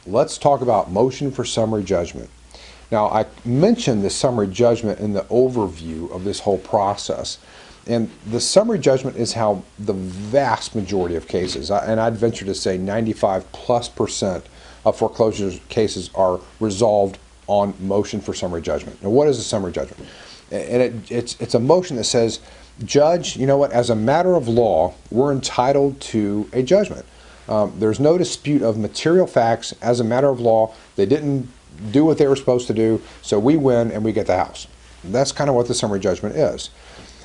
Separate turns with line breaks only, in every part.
let's talk about motion for summary judgment. Now, I mentioned the summary judgment in the overview of this whole process. And the summary judgment is how the vast majority of cases, and I'd venture to say 95+% of foreclosure cases are resolved on motion for summary judgment. Now, what is a summary judgment? And it's a motion that says, Judge, you know what, as a matter of law, we're entitled to a judgment. There's no dispute of material facts. As a matter of law, they didn't do what they were supposed to do, so we win and we get the house. That's kind of what the summary judgment is.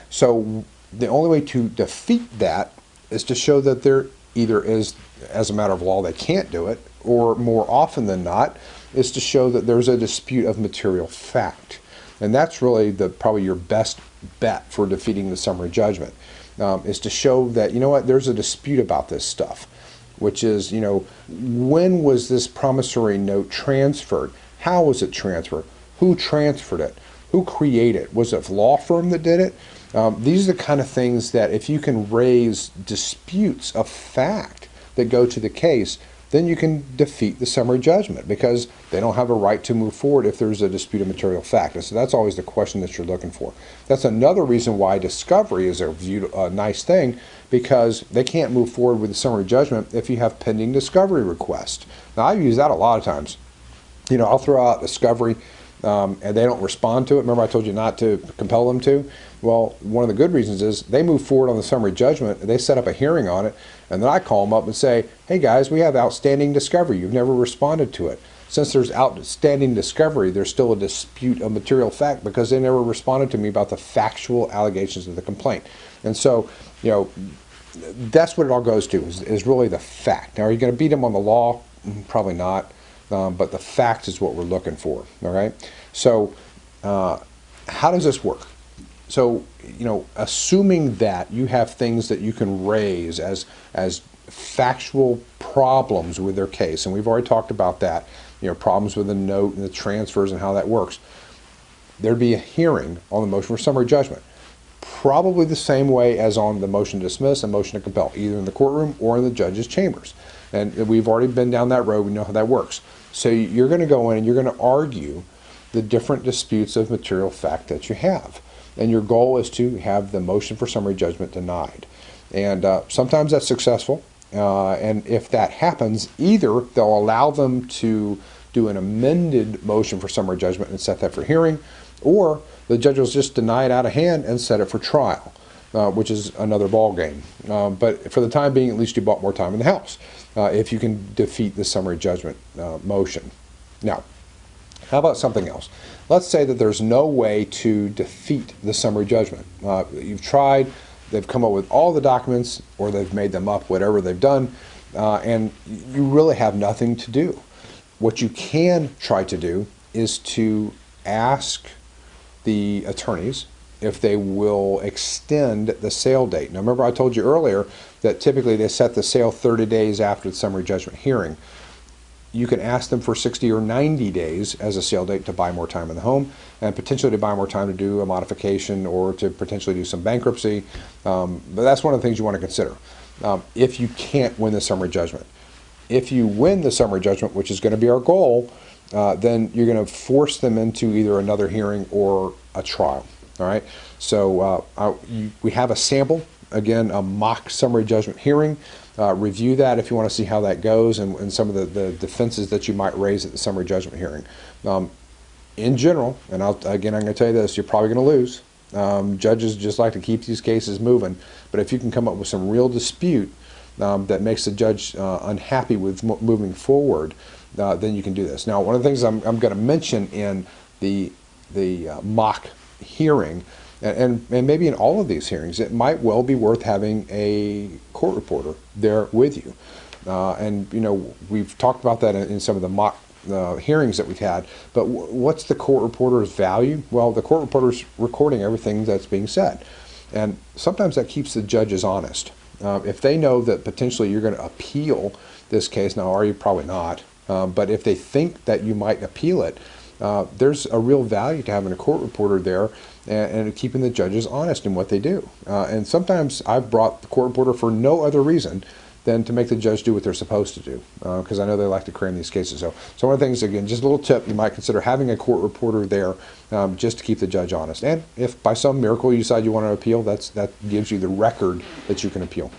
So the only way to defeat that is to show that there either is, as a matter of law, they can't do it, or more often than not, is to show that there's a dispute of material fact. And that's really probably your best bet for defeating the summary judgment, is to show that, you know what, there's a dispute about this stuff, which is, you know, when was this promissory note transferred? How was it transferred? Who transferred it? Who created it? Was it a law firm that did it? These are the kind of things that if you can raise disputes of fact that go to the case, then you can defeat the summary judgment, because they don't have a right to move forward if there's a dispute of material fact. And so that's always the question that you're looking for. That's another reason why discovery is a nice thing, because they can't move forward with the summary judgment if you have pending discovery requests. Now, I use that a lot of times. You know, I'll throw out discovery and they don't respond to it. Remember I told you not to compel them to? Well, one of the good reasons is they move forward on the summary judgment, they set up a hearing on it, and then I call them up and say, hey guys, we have outstanding discovery. You've never responded to it. Since there's outstanding discovery, there's still a dispute of material fact because they never responded to me about the factual allegations of the complaint. And so, you know, that's what it all goes to, is really the fact. Now, are you going to beat them on the law? Probably not. But the fact is what we're looking for, all right? So how does this work? So, you know, assuming that you have things that you can raise as factual problems with their case, and we've already talked about that, you know, problems with the note and the transfers and how that works, there'd be a hearing on the motion for summary judgment, probably the same way as on the motion to dismiss and motion to compel, either in the courtroom or in the judge's chambers. And we've already been down that road. We know how that works. So you're going to go in and you're going to argue the different disputes of material fact that you have. And your goal is to have the motion for summary judgment denied. And sometimes that's successful. And if that happens, either they'll allow them to do an amended motion for summary judgment and set that for hearing, or the judge will just deny it out of hand and set it for trial, which is another ball game. But for the time being, at least you bought more time in the house if you can defeat the summary judgment motion. Now, how about something else? Let's say that there's no way to defeat the summary judgment. You've tried, they've come up with all the documents, or they've made them up, whatever they've done, and you really have nothing to do. What you can try to do is to ask the attorneys if they will extend the sale date. Now, remember I told you earlier that typically they set the sale 30 days after the summary judgment hearing. You can ask them for 60 or 90 days as a sale date to buy more time in the home, and potentially to buy more time to do a modification or to potentially do some bankruptcy. But that's one of the things you want to consider if you can't win the summary judgment. If you win the summary judgment, which is going to be our goal, then you're going to force them into either another hearing or a trial. All right. So we have a sample, again, a mock summary judgment hearing. Review that if you want to see how that goes and some of the defenses that you might raise at the summary judgment hearing. In general, and again, I'm going to tell you this, you're probably going to lose. Judges just like to keep these cases moving. But if you can come up with some real dispute that makes the judge unhappy with moving forward, then you can do this. Now, one of the things I'm going to mention in the mock hearing, and maybe in all of these hearings, it might well be worth having a court reporter there with you. And, you know, we've talked about that in some of the mock hearings that we've had. But what's the court reporter's value? Well, the court reporter's recording everything that's being said. And sometimes that keeps the judges honest. If they know that potentially you're going to appeal this case, now are you? Probably not. But if they think that you might appeal it, there's a real value to having a court reporter there and keeping the judges honest in what they do. And sometimes I've brought the court reporter for no other reason than to make the judge do what they're supposed to do, because I know they like to cram these cases. So one of the things, again, just a little tip, you might consider having a court reporter there just to keep the judge honest. And if by some miracle you decide you want to appeal, that gives you the record that you can appeal.